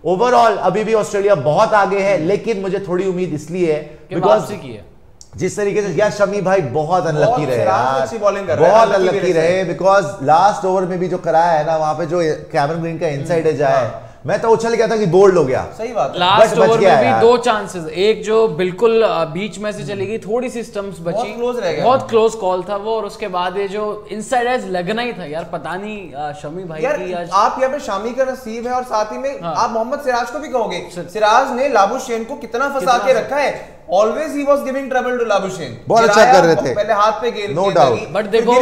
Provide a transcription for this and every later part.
Overall अभी भी Australia बहुत आगे है, लेकिन मुझे थोड़ी उम्मीद इसलिए है बिकॉज जिस तरीके से यार शमी भाई बहुत अनलकी रहे यार, बहुत अनलकी रहे बिकॉज लास्ट ओवर में भी जो कराया है ना, वहां पे जो कैमरन ग्रीन का इनसाइड एज आया है, मैं तो उछल गया था कि बोल्ड हो गया। सही बात है। लास्ट ओवर में भी 2 चांसेस, एक जो बिल्कुल बीच में से चली गई, थोड़ी सी स्टंप्स बची, बहुत क्लोज कॉल था वो, और उसके बाद ये जो इनसाइड एज लगना ही था यार, पता नहीं शमी भाई की आज आप यहाँ पे शामी का नसीब है, और साथ ही में आप मोहम्मद सिराज को भी कहोगे, सिराज ने लाबुशेन को कितना फंसा के रखा है। Always he was giving trouble to Labuschagne। बहुत अच्छा कर रहे थे, पहले हाथ पे गेंद नो डाउट, बट देखो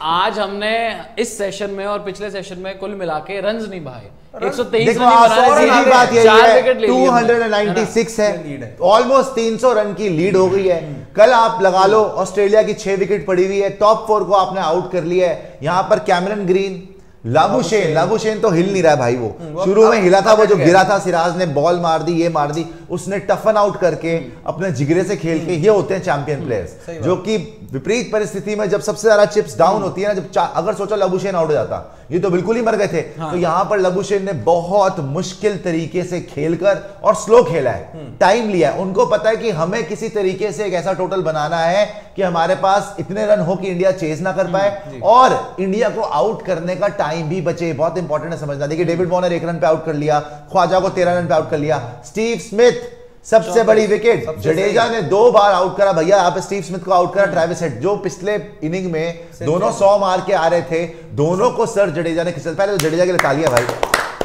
आज हमने इस सेशन में और पिछले सेशन में कुल मिला के रन्स नहीं भाए, 123 रन बनाने, बात यही है 296 है, ऑलमोस्ट 300 रन की लीड हो गई है। कल आप लगा लो ऑस्ट्रेलिया की 6 विकेट पड़ी हुई है, टॉप 4 को आपने आउट कर लिया है। यहां पर कैमरन ग्रीन, लाबुशेन तो हिल नहीं रहा है भाई, वो शुरू में हिला था, वो जो गिरा था, सिराज ने बॉल मार दी, ये मार दी, उसने टफन आउट करके अपने जिगरे से खेल के, ये होते हैं चैंपियन प्लेयर्स, जो कि विपरीत परिस्थिति में जब सबसे ज्यादा चिप्स डाउन होती है ना, जब अगर सोचो लाबुशेन आउट हो जाता, ये तो बिल्कुल ही मर गए थे। तो यहां पर लाबुशेन ने बहुत मुश्किल तरीके से खेलकर और स्लो खेला है, टाइम लिया है, उनको पता है कि हमें किसी तरीके से एक ऐसा टोटल बनाना है कि हमारे पास इतने रन हो कि इंडिया चेज ना कर पाए और इंडिया को आउट करने का टाइम भी बचे। बहुत इंपॉर्टेंट है समझना। देखिए डेविड वॉर्नर 1 रन पे आउट कर लिया, ख्वाजा को 13 रन पे आउट कर लिया, स्टीव स्मिथ सबसे बड़ी विकेट, जडेजा ने 2 बार आउट करा भैया, यहाँ पे स्टीव स्मिथ को आउट करा, ट्रेविस हेड जो पिछले इनिंग में दोनों 100 मार के आ रहे थे, दोनों को सर जडेजा ने खिंचा। पहले तो जडेजा के लिए तालियां भाई।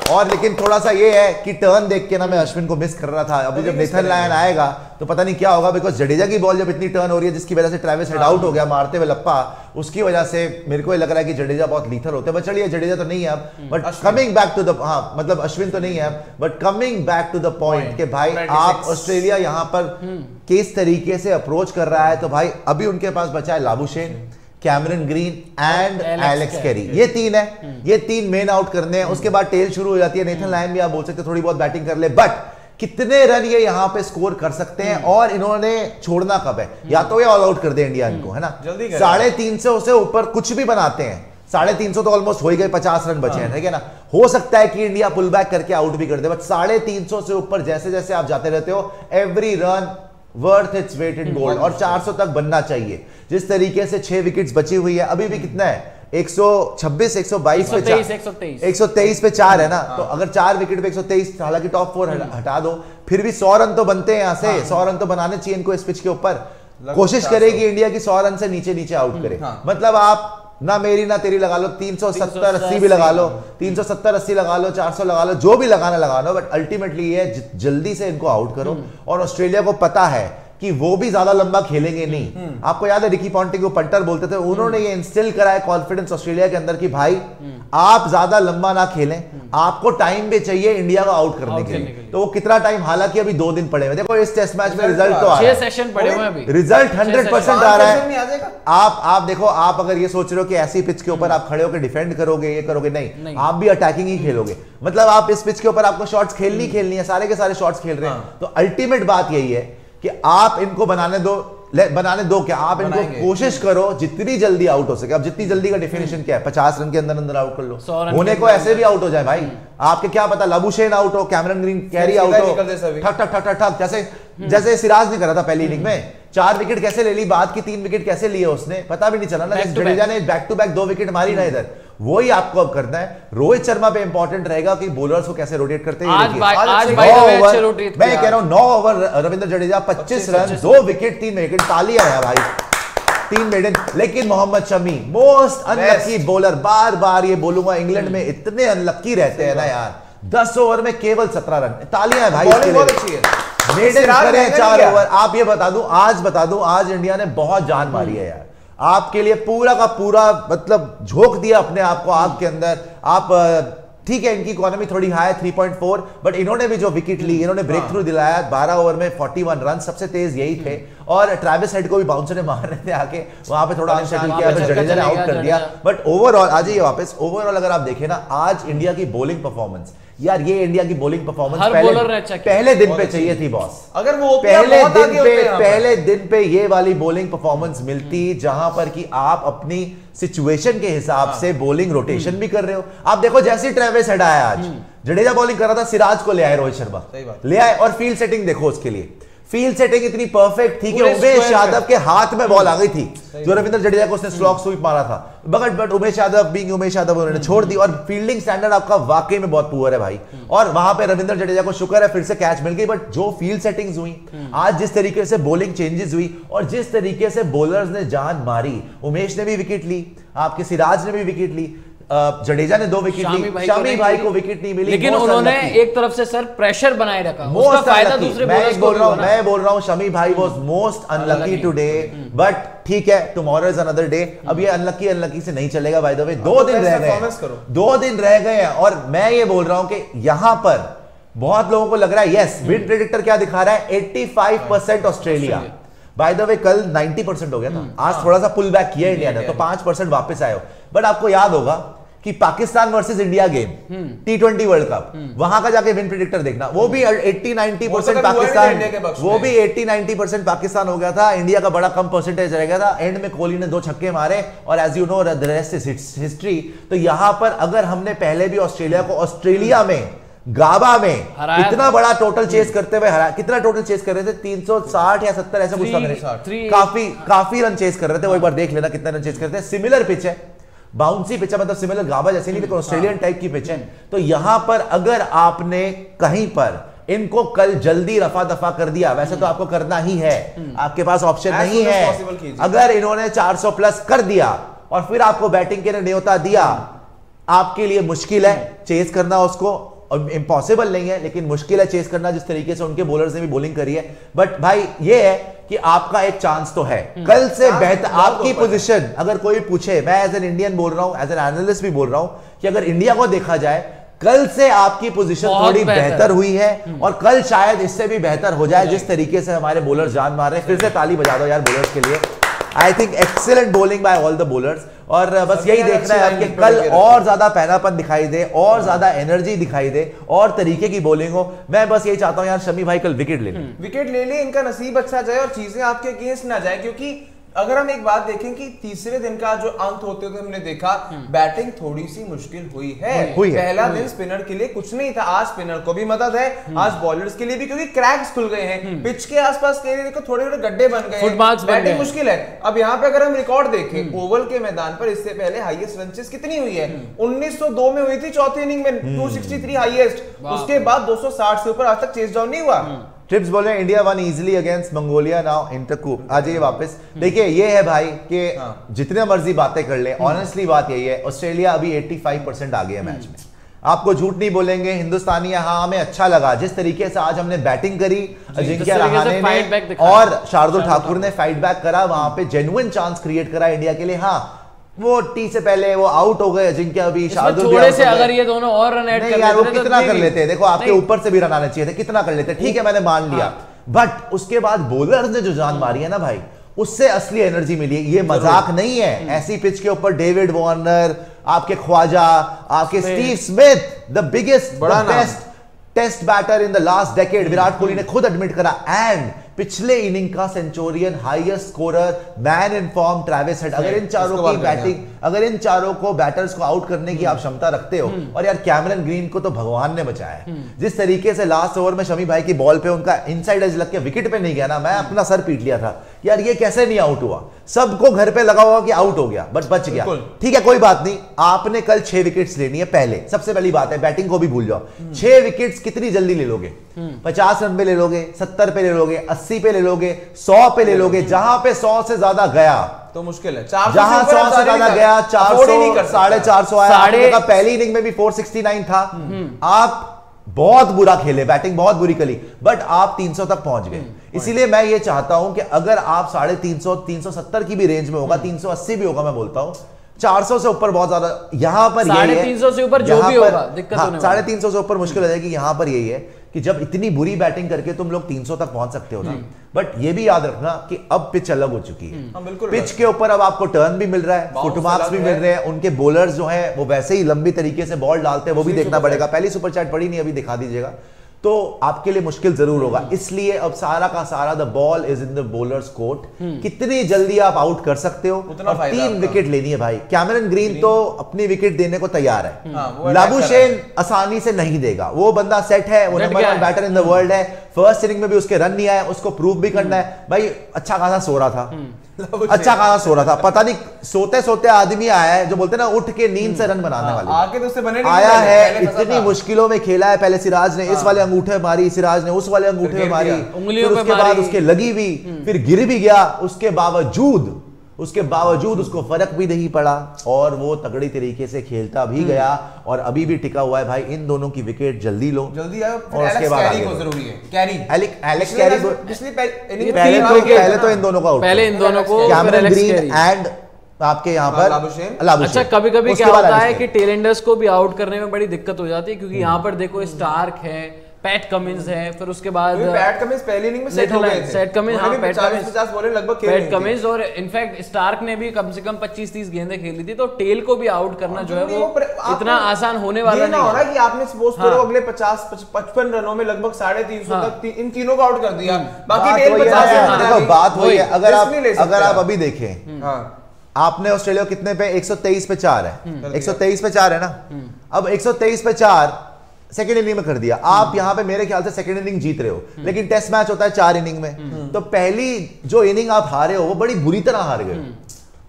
और लेकिन थोड़ा सा ये है कि टर्न देख के ना मैं अश्विन को मिस कर रहा था, अभी जब नेथन लायन आएगा तो पता नहीं क्या होगा, बिकॉज जडेजा की बॉल जब इतनी टर्न हो रही है जिसकी वजह से ट्रेविस हेड आउट हो गया मारते हुए लप्पा, उसकी वजह से मेरे को ये लग रहा है कि जडेजा बहुत लीथल होते हैं। बट चलिए जडेजा तो नहीं है अब, but coming back to the, हाँ मतलब अश्विन तो नहीं है, but coming back to the point कि भाई आप ऑस्ट्रेलिया यहाँ पर किस तरीके से अप्रोच कर रहा है, तो भाई अभी उनके पास बचा है Labuschagne, Cameron green and Alex Carey, ये 3 है, ये 3 मेन आउट करने हैं। उसके बाद टेल शुरू हो जाती है, नेथन लायन भी आप बोल सकते थोड़ी बहुत बैटिंग कर ले, बट कितने रन ये यहां पे स्कोर कर सकते हैं और इन्होंने छोड़ना कब है, या तो ये ऑल आउट कर दे इंडिया इनको, है ना, 350 से ऊपर कुछ भी बनाते हैं, 350 तो ऑलमोस्ट हो ही गए, 50 रन बचे हैं, ठीक है ना, हो सकता है कि इंडिया पुल बैक करके आउट भी कर दे, बट 350 से ऊपर जैसे जैसे आप जाते रहते हो, every run worth its weight in gold, और 400 तक बनना चाहिए। जिस तरीके से 6 विकेट्स बची हुई है, अभी भी कितना है 126 122 पे 123 पे 4 है ना, तो अगर 4 विकेट पे 123, हालांकि टॉप 4 हटा दो, फिर भी 100 रन तो बनते हैं यहां से, 100 रन तो बनाने चाहिए इनको इस पिच के ऊपर। कोशिश करेगी इंडिया की 100 रन से नीचे नीचे आउट करे, मतलब आप ना मेरी ना तेरी लगा लो, 370-80 भी लगा लो, 370-80 लगा लो, 400 लगा लो, जो भी लगाना लगा लो, बट अल्टीमेटली ये जल्दी से इनको आउट करो। और ऑस्ट्रेलिया को पता है कि वो भी ज्यादा लंबा खेलेंगे नहीं। आपको याद है रिकी पॉन्टिंग को पंटर बोलते थे, उन्होंने ये इंस्टिल करा है कॉन्फिडेंस ऑस्ट्रेलिया के अंदर कि भाई आप ज्यादा लंबा ना खेलें, आपको टाइम भी चाहिए इंडिया को आउट करने के लिए। तो वो कितना टाइम, हालांकि अभी 2 दिन पड़े हुए, देखो इस टेस्ट मैच में रिजल्ट तो आ रहा है, 6 सेशन पड़े हुए अभी, रिजल्ट 100% आ रहा है। आप देखो, आप अगर ये सोच रहे हो कि ऐसी पिच के ऊपर आप खड़े होकर डिफेंड करोगे, ये करोगे, नहीं, आप भी अटैकिंग ही खेलोगे, मतलब आप इस पिच के ऊपर आपको शॉट्स खेलनी है, सारे के सारे शॉट्स खेल रहे हैं। तो अल्टीमेट बात यही है कि आप इनको बनाने दो क्या, आप इनको कोशिश करो जितनी जल्दी आउट हो सके। अब जितनी जल्दी का डेफिनेशन क्या है, 50 रन के अंदर अंदर आउट कर लो, होने को ऐसे भी आउट हो जाए भाई, आपके क्या पता लाबुशेन आउट हो, कैमरन ग्रीन कैरी आउट हो, ठक ठक ठक ठक, जैसे सिराज ने करा था पहली इनिंग में, 4 विकेट कैसे ले ली, बाद की 3 विकेट कैसे लिए उसने, पता भी नहीं चला ना, जडेजा ने बैक टू बैक 2 विकेट मारी ना इधर, वही आपको अब करना है। रोहित शर्मा पे इंपॉर्टेंट रहेगा कि बॉलर्स को कैसे रोटेट करते हैं। आज मैं कह रहा हूं 9 over Ravindra Jadeja 25 run 2 wicket 3 wicket, तालियां है भाई, 3 मेडन। लेकिन Mohammed Shami most unlucky bowler, बार बार ये बोलूंगा, इंग्लैंड में इतने अनलकी रहते हैं ना यार, 10 ओवर में केवल 17 रन, तालियां है भाई इसके लिए, मेडन करे 4 ओवर। आप ये बता दूं आज इंडिया ने बहुत जान मारी है यार, आपके लिए पूरा का पूरा मतलब झोंक दिया अपने आप को आग के अंदर। आप ठीक है, इनकी इकोनॉमी थोड़ी हाई है 3.4, बट इन्होंने भी जो विकेट ली, इन्होंने ब्रेक थ्रू दिलाया, 12 ओवर में 41 रन, सबसे तेज यही थे। और ट्रेविस हेड को भी बाउंसर ने मार रहे थे आके, वहां पे थोड़ा अनशेड्यूल किया, फिर जडेजा ने आउट कर दिया। बट ओवरऑल आ जाइए वापस, ओवरऑल अगर आप देखें ना, आज इंडिया की बॉलिंग परफॉर्मेंस यार ये इंडिया की बॉलिंग परफॉर्मेंस पहले दिन पे चाहिए थी बॉस। अगर वो पहले दिन पे ये वाली बॉलिंग परफॉर्मेंस मिलती जहां पर कि आप अपनी सिचुएशन के हिसाब से बॉलिंग रोटेशन भी कर रहे हो। आप देखो जैसे ट्रेविस हेड आया आज, जडेजा बॉलिंग कर रहा था, सिराज को ले आए रोहित शर्मा, ले आए और फील्ड सेटिंग देखो उसके लिए, फील्ड सेटिंग इतनी परफेक्ट थी कि उमेश यादव के हाथ में बॉल आ गई थी जो रविंद्र जडेजा को उसने स्लॉक स्वीप मारा था, बट उमेश यादव बीइंग उमेश यादव उन्होंने छोड़ दी। और फील्डिंग स्टैंडर्ड आपका वाकई में बहुत पुअर है भाई, और वहां पे रविंद्र जडेजा को शुक्र है फिर से कैच मिल गई। बट जो फील्ड सेटिंग्स हुई आज, जिस तरीके से बॉलिंग चेंजेस हुई और जिस तरीके से बॉलर्स ने जान मारी, उमेश ने भी विकेट ली, आपके सिराज ने भी विकेट ली, जडेजा ने 2 विकेट ली, शामी भाई को विकेट नहीं मिली, लेकिन उन्होंने एक तरफ से सर प्रेशर बनाए रखा, उसका फायदा दूसरे बॉलर्स को भी हुआ। मैं बोल रहा हूं शमी भाई was most unlucky today, but ठीक है, टुमारो इज अनदर डे। अब ये अनलकी से नहीं चलेगा। बाय द वे 2 दिन रह गए, 2 दिन रह गए हैं, और मैं ये बोल रहा हूं कि यहां पर बहुत लोगों को लग रहा है यस विन प्रेडिक्टर क्या दिखा रहा है, 85% ऑस्ट्रेलिया। बाय द वे कल 90% हो गया था, आज थोड़ा सा पुल बैक किया इंडिया ने, तो 5% वापस आए हो। बट आपको याद होगा कि Pakistan versus India game T20 world cup, वहां का जाके विन प्रेडिक्टर देखना, वो भी 80-90% पाकिस्तान, वो भी 80-90% पाकिस्तान हो गया था, इंडिया का बड़ा कम परसेंटेज रह गया था। एंड में कोहली ने 2 छक्के मारे और as you know the rest is history. तो यहां पर अगर हमने पहले भी ऑस्ट्रेलिया को ऑस्ट्रेलिया में गाबा में इतना बड़ा टोटल चेस करते हुए हराया, कितना टोटल चेस कर रहे थे, 360 या 70 ऐसा कुछ था, काफी रन चेस कर रहे थे। वो एक बार देख लेना कितने रन चेस करते हैं। सिमिलर पिच है, बाउंसी पिच है, मतलब सिमिलर गाबा जैसे नहीं, लेकिन ऑस्ट्रेलियन टाइप की पिच है। तो यहां पर अगर आपने कहीं पर इनको कल जल्दी रफा दफा कर दिया, वैसे तो आपको करना ही है, आपके पास ऑप्शन नहीं है। अगर इन्होंने 400 प्लस कर दिया और फिर आपको बैटिंग के लिए न्योता दिया, आपके लिए मुश्किल है चेस करना उसको, और इम्पॉसिबल नहीं है लेकिन मुश्किल है चेस करना, जिस तरीके से उनके बॉलर्स ने भी बॉलिंग करी है। बट भाई ये है कि आपका एक चांस तो है कल से बेहतर, आपकी पोजीशन अगर कोई पूछे, मैं एज एन इंडियन बोल रहा हूं, एज एन एनालिस्ट भी बोल रहा हूं कि अगर इंडिया को देखा जाए कल से आपकी पोजीशन थोड़ी बेहतर हुई है, और कल शायद इससे भी बेहतर हो जाए जिस तरीके से हमारे बॉलर्स जान मार रहे हैं। फिर से ताली बजा दो यार बॉलर्स के लिए। I think excellent bowling bye all the bowlers, और बस यही देखना है कि कल और ज्यादा पहनापन दिखाई दे, और ज्यादा एनर्जी दिखाई दे, और तरीके की बॉलिंग हो। मैं बस यही चाहता हूं यार शमी भाई कल विकेट ले ले, इनका नसीब अच्छा जाए और चीजें आपके अगेंस्ट ना जाए। क्योंकि अगर हम एक बात देखें कि तीसरे दिन का जो अंत होते हुए हमने देखा, बैटिंग थोड़ी सी मुश्किल हुई है। पहला दिन स्पिनर के लिए कुछ नहीं था, आज स्पिनर को भी मदद है, आज बॉलर्स के लिए भी, क्योंकि क्रैक्स खुल गए हैं पिच के आसपास के देखो, थोड़े थोड़े गड्ढे बन गए, बैटिंग मुश्किल है। अब यहाँ पे अगर हम रिकॉर्ड देखें ओवल के मैदान पर, इससे पहले हाईएस्ट रन चेस कितनी हुई है, 1902 में हुई थी चौथी इनिंग में 263 हाईएस्ट, उसके बाद 260 से ऊपर आज तक चेस डाउन नहीं हुआ। ट्रिप्स बोल रहे हैं India won easily against Mongolia now इंटरकूप। आ जाइए वापस। देखिए ये है भाई कि जितने मर्जी बातें कर ले, ऑनेस्टली बात यही है, ऑस्ट्रेलिया अभी 85% आ गई है मैच में। आपको झूठ नहीं बोलेंगे, हिंदुस्तानी हाँ हमें अच्छा लगा जिस तरीके से आज हमने बैटिंग करी, अजिंक्य रहाणे ने और शार्दुल ठाकुर ने फाइट बैक करा, वहां पे जेन्युइन चांस क्रिएट करा इंडिया के लिए। हाँ वो टी से पहले वो आउट हो गए, अजिंक्य अभी शार्दुल थोड़े से अगर ये दोनों और रन ऐड कर लेते वो कितना कर लेते, देखो आपके ऊपर से भी रन आने चाहिए थे, कितना कर लेते, ठीक है मैंने मान लिया। बट उसके बाद बॉलर्स ने जो जान मारी है ना भाई, उससे असली एनर्जी मिली है। ये मजाक नहीं है, ऐसी पिच के ऊपर डेविड वार्नर, आपके ख्वाजा, आपके Steve Smith, the biggest best test batter in the last decade, Virat Kohli ने खुद एडमिट करा, एंड पिछले इनिंग का centurion, highest scorer, man in form Travis Head. अगर इन चारों की बैटिंग, अगर इन चारों को बैटर्स को आउट करने की आप क्षमता रखते हो, और यार कैमरन ग्रीन को तो भगवान ने बचाया है, जिस तरीके से लास्ट ओवर में शमी भाई की बॉल पे उनका इनसाइड एज लग के विकेट पे नहीं गया ना, मैं अपना सर पीट लिया था यार ये कैसे नहीं आउट हुआ। सबको घर पे लगा हुआ कि आउट हो गया बट बच गया। ठीक है कोई बात नहीं, आपने कल 6 विकेट्स लेनी है। पहले सबसे पहली बात है बैटिंग को भी भूल जाओ, 6 विकेट्स कितनी जल्दी ले लोगे? 50 रन पे ले लोगे, 70 पे ले लोगे, 80 पे ले लोगे, 100 पे ले लोगे। जहां पे 100 से ज्यादा गया तो मुश्किल है, जहां 100 से ज्यादा गया 400 450 आया, पहली इनिंग में भी 469 था। आप बहुत बुरा खेले, बैटिंग बहुत बुरी करी, बट आप 300 तक पहुंच गए। इसीलिए मैं ये चाहता हूं कि अगर आप 350 370 की भी रेंज में होगा, 380 भी होगा, मैं बोलता हूं 400 से ऊपर बहुत ज्यादा, यहां पर 350 से ऊपर जो भी होगा दिक्कत होने वाली है। 350 से ऊपर मुश्किल हो जाएगी। यहां पर यही है कि जब इतनी बुरी बैटिंग करके तुम लोग 300 तक पहुंच सकते हो ना, बट ये भी याद रखना कि अब पिच अलग हो चुकी है। पिच के ऊपर अब आपको टर्न भी मिल रहा है, फुटमार्क्स भी मिल रहे हैं, उनके बॉलर्स जो हैं वो वैसे ही लंबी तरीके से बॉल डालते हैं, वो भी देखना पड़ेगा। पहली सुपर चैट पड़ी नहीं, अभी दिखा दीजिएगा, तो आपके लिए मुश्किल जरूर होगा। इसलिए अब सारा का सारा the ball is in the bowlers court, कितनी जल्दी आप आउट कर सकते हो, और 3 विकेट लेनी है भाई। कैमरन ग्रीन तो अपनी विकेट देने को तैयार है, लाबुशेन आसानी से नहीं देगा, वो बंदा सेट है, वो number 1 batter in the world है। फर्स्ट इनिंग में भी उसके रन नहीं आए, उसको प्रूव भी करना है भाई। अच्छा खासा सो रहा था, अच्छा खासा सो रहा था, पता नहीं सोते सोते आदमी आया है, जो बोलते हैं ना उठ के नींद से रन बनाने वाले, आके तो उससे बने नहीं, आया है, इतनी मुश्किलों में खेला है। पहले सिराज ने इस वाले अंगूठे मारी, सिराज ने उस वाले अंगूठे में मारी, फिर उसके बाद उसके लगी भी, फिर गिर भी गया, उसके बावजूद उसको फर्क भी नहीं पड़ा, और वो तगड़ी तरीके से खेलता भी गया, और अभी भी टिका हुआ है भाई। इन दोनों की विकेट जल्दी लो, जल्दी आओ, और उसके बाद जरूरी है कैरी, एलेक्स कैरी पहले तो इन दोनों का आउट, पहले इन दोनों को कैमरन ग्रीन एंड आपके यहाँ पर लाबुशेन। अच्छा, कभी कभी क्या होता है कि टेलेंडर्स को भी आउट करने में बड़ी दिक्कत हो जाती है, क्योंकि यहाँ पर देखो स्टार्क है, पैट कमिंस है, फिर उसके बाद पैट कमिंस पहली इनिंग में सेट हो गए थे, पैट कमिंस, हाँ, 50 बॉलें लगभग खेल पैट कमिंस, और इनफैक्ट स्टार्क ने भी कम से कम 25-30 गेंदें खेली थी। तो टेल को भी आउट करना जो है वो इतना आसान होने वाला नहीं हो रहा कि आपने सपोज करो अगले 50-55 रनों में लगभग 350 तक इन तीनों को आउट कर दिया, बाकी टेल 50। बात वही है, अगर आप अभी देखें, आपने ऑस्ट्रेलिया कितने पे 123 पे 4 है, 123 पे 4 है ना, अब 123 पे 4 सेकेंड इनिंग में कर दिया। आप यहां पे मेरे ख्याल से सेकेंड इनिंग जीत रहे हो, लेकिन टेस्ट मैच होता है 4 इनिंग में, तो पहली जो इनिंग आप हारे हो वो बड़ी बुरी तरह हार गए।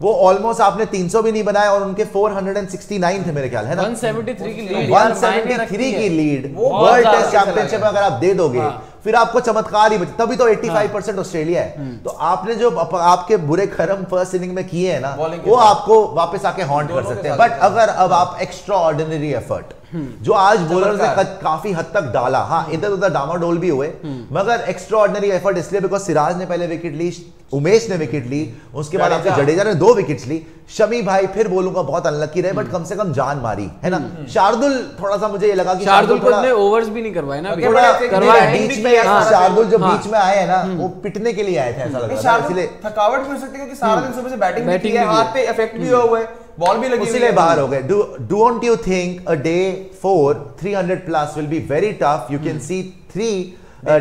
वो ऑलमोस्ट आपने 300 भी नहीं बनाया, और उनके 469 थे मेरे ख्याल, है ना, 173 की लीड, 173 की लीड वर्ल्ड टेस्ट चैंपियनशिप में अगर आप दे दोगे, फिर आपको चमत्कार ही बचे। तभी तो 85% ऑस्ट्रेलिया है। तो आपने जो आपके बुरे कर्म फर्स्ट इनिंग में किए हैं ना, वो आपको वापस आके हॉन्ट कर सकते हैं। बट अगर अब आप एक्स्ट्रा ऑर्डिनरी एफर्ट जो आज बॉलर ने काफी हद तक डाला, हाँ इधर उधर डामाडोल भी हुए, मगर एक्स्ट्रा ऑर्डिनरी एफर्ट इसलिए बिकॉज सिराज ने पहले विकेट ली, उमेश ने विकेट ली, उसके बाद आपके जडेजा ने 2 विकेट्स ली, शमी भाई फिर बोलूंगा बहुत अनलकी रहे, बट कम से कम जान मारी, है ना। शार्दुल थोड़ा सा मुझे ये लगा कि शार्दुल को इतने ओवर्स भी नहीं करवाए ना, बीच में शार्दुल जो बीच में आए हैं ना, वो पिटने के लिए आए थे, ऐसा लग रहा है। इसलिए थकावट भी हो सकती है, क्योंकि सारा दिन सुबह से बैटिंग की है, हाथ पे इफेक्ट भी हुआ है, बॉल भी लगी, इसलिए बाहर हो गए। Don't you think a day 4 300 plus will be very tough? You can see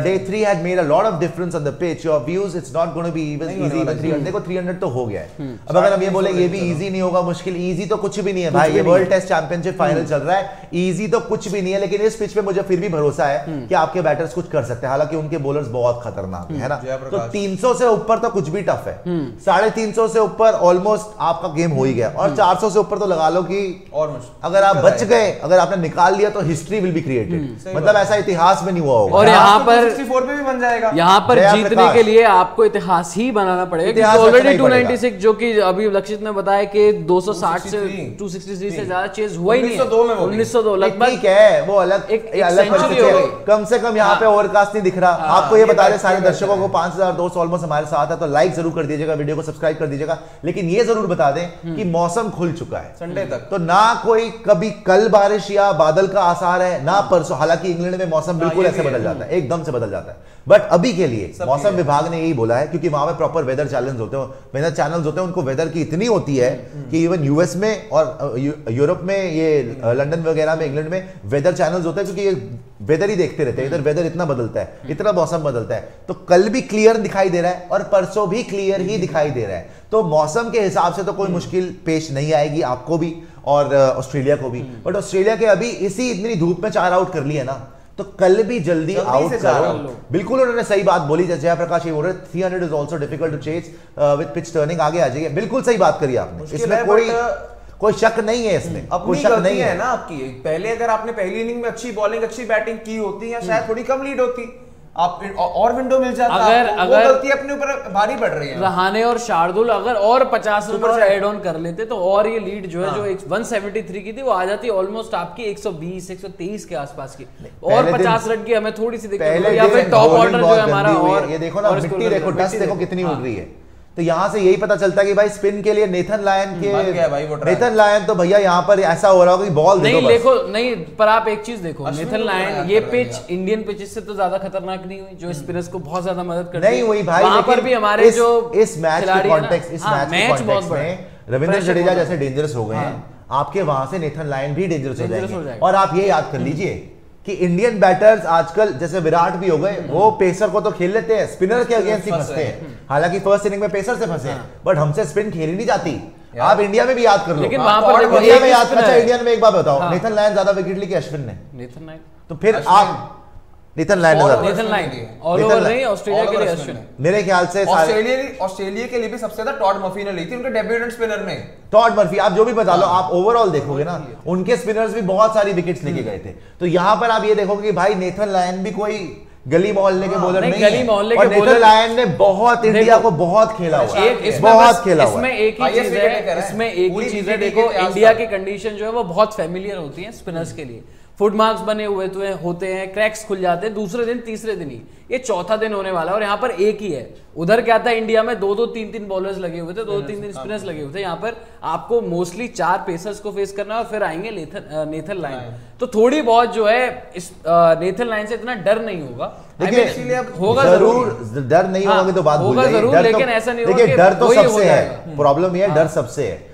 day 3 had made a lot of difference on the pitch. Your views, it's not going to be even easy. Even 300 देखो 300 तो हो गया है। अब अगर हम ये बोले ये भी इजी नहीं होगा, मुश्किल, इजी तो कुछ भी नहीं है भाई। ये वर्ल्ड टेस्ट चैंपियनशिप फाइनल चल रहा है, इजी तो कुछ भी नहीं है, लेकिन इस पिच पे मुझे फिर भी भरोसा है कि आपके बैटर्स कुछ कर सकते हैं। हालांकि उनके बॉलर्स बहुत खतरनाक है ना, तो 300 से ऊपर तो कुछ भी टफ है, 350 से ऊपर ऑलमोस्ट आपका गेम हो ही गया, और 400 से ऊपर तो लगा लो कि और अगर आप बच गए, अगर आपने निकाल लिया तो हिस्ट्री विल बी क्रिएटेड, मतलब ऐसा इतिहास में नहीं हुआ होगा। और यहाँ पर 64 पे भी बन जाएगा। यहाँ पर जीतने के लिए आपको इतिहास ही बनाना पड़ेगा। ऑलरेडी 296 जो कि अभी लक्षित ने बताया कि 260 से 263 से ज्यादा चेज हुआ ही नहीं है। 1902 लगभग ठीक है, वो अलग एक अलग कम से कम यहाँ पे ओवरकास्ट नहीं दिख रहा। आपको ये बता दें सारे दर्शकों को, 5200 ऑलमोस्ट हमारे साथ है, तो लाइक जरूर कर दीजिएगा, वीडियो को सब्सक्राइब कर दीजिएगा। लेकिन ये जरूर बता दें कि मौसम खुल चुका है संडे तक, तो ना कोई कभी कल बारिश या बादल का आसार है ना परसों। हालांकि इंग्लैंड में मौसम बिल्कुल ऐसे बदल जाता है, एकदम से बदल जाता है, बट अभी के लिए मौसम विभाग ने यही बोला है, क्योंकि वहां पे प्रॉपर वेदर चैनल्स होते हैं, वेदर चैनल्स होते हैं, उनको वेदर की इतनी होती है कि इवन यूएस में और यूरोप में, ये लंदन वगैरह में, इंग्लैंड में वेदर चैनल्स होते हैं, क्योंकि ये वेदर ही देखते रहते हैं। इधर वेदर इतना बदलता है, इतना मौसम बदलता है, तो कल भी क्लियर दिखाई दे रहा है और परसों भी क्लियर ही दिखाई दे रहा है। तो मौसम के हिसाब से तो कोई मुश्किल पेश नहीं आएगी आपको भी और ऑस्ट्रेलिया को भी। बट ऑस्ट्रेलिया के अभी इसी इतनी धूप में 4 आउट कर लिए ना, तो कल भी जल्दी आउट करो। बिल्कुल उन्होंने सही बात बोली, जयप्रकाश ये बोल रहे 300 is also difficult to chase with pitch turning, आगे आ जाइए। बिल्कुल सही बात करी आपने, इसमें कोई शक नहीं है, इसमें कोई शक नहीं है ना आपकी। पहले अगर आपने पहली इनिंग में अच्छी बॉलिंग, अच्छी बैटिंग की होती, या शायद थोड़ी कम लीड होती, आप और विंडो मिल जाता। अगर गलती अपने ऊपर भारी पड़ रही है, रहाणे और शार्दुल अगर और 50 रन पर ऐड ऑन कर लेते तो और ये लीड जो है, जो 173 की थी, वो आ जाती ऑलमोस्ट आपकी 120 123 के आसपास की। और 50 रन की हमें थोड़ी सी दिक्कत, या फिर टॉप ऑर्डर जो है हमारा, और ये देखो ना, मिट्टी देखो, डस्ट देखो कितनी उड़ रही है, तो यहाँ से यही पता चलता है कि भाई स्पिन के लिए नेथन लायन के नेथन लायन तो भैया यहाँ पर ऐसा हो रहा होगा कि बॉल देखो नहीं, पर आप एक चीज देखो, नेथन लायन ये पिच इंडियन पिचेस से तो ज्यादा खतरनाक नहीं हुई, जो स्पिनर्स को बहुत ज्यादा मदद करती है। नहीं हुई भाई, वहां पर भी हमारे जो इस मैच के कॉन्टेक्स्ट, इस मैच में रविंद्र जडेजा जैसे डेंजरस हो गए हैं, आपके वहां से नेथन लायन भी डेंजरस हो जाएंगे। और आप ये याद कर लीजिए कि इंडियन बैटर्स आजकल जैसे विराट भी हो गए, वो पेसर को तो खेल लेते हैं, स्पिनर के अगेंस्ट ही फंसते हैं। हालांकि फर्स्ट इनिंग में पेसर से फंसे, बट हमसे स्पिन खेली नहीं जाती। आप इंडिया में भी याद कर लो, लेकिन वहां पर इंडिया में याद, अच्छा इंडिया में एक बात बताओ, नेथन लायन ज्यादा विकेट ली कि अश्विन ने? Nathan Lyon. तो फिर आप नेथन लायन ऑल ओवर नहीं, ऑस्ट्रेलिया के लिए अश्विन मेरे ख्याल से ऑस्ट्रेलिया के लिए भी सबसे ज्यादा टॉड मर्फी ने ली थी उनके डेब्यूटेंट स्पिनर में। टॉड मर्फी आप जो भी बता लो, आप ओवरऑल देखोगे ना, उनके स्पिनर्स भी बहुत सारी विकेट्स लेके गए थे। तो यहाँ पर आप ये देखोगे कि भाई नेथन लायन भी कोई गली मोहल्ले के बॉलर नहीं है, और नेथन लायन ने बहुत इंडिया को बहुत खेला हुआ है, बहुत खेला हुआ है। इसमें एक ही चीज है, देखो इंडिया की कंडीशन जो है वो बहुत फेमिलियर होती है स्पिनर्स के लिए। फुट मार्क्स बने हुए तो होते हैं, क्रैक्स खुल जाते हैं दूसरे दिन तीसरे दिन ही, ये चौथा दिन होने वाला है और यहाँ पर एक ही है। उधर क्या था, इंडिया में 2-2 3-3 बॉलर्स लगे हुए थे, 2-3 स्पिनर्स लगे हुए थे। यहाँ पर आपको मोस्टली 4 पेसर्स को फेस करना है और फिर आएंगे नेथन लायन। तो थोड़ी बहुत जो है इस नेथन लायन से इतना डर नहीं होगा, होगा जरूर, डर नहीं होगा तो बात होगा जरूर, लेकिन ऐसा नहीं होगा। डर तो सबसे है, प्रॉब्लम ये है डर सबसे है।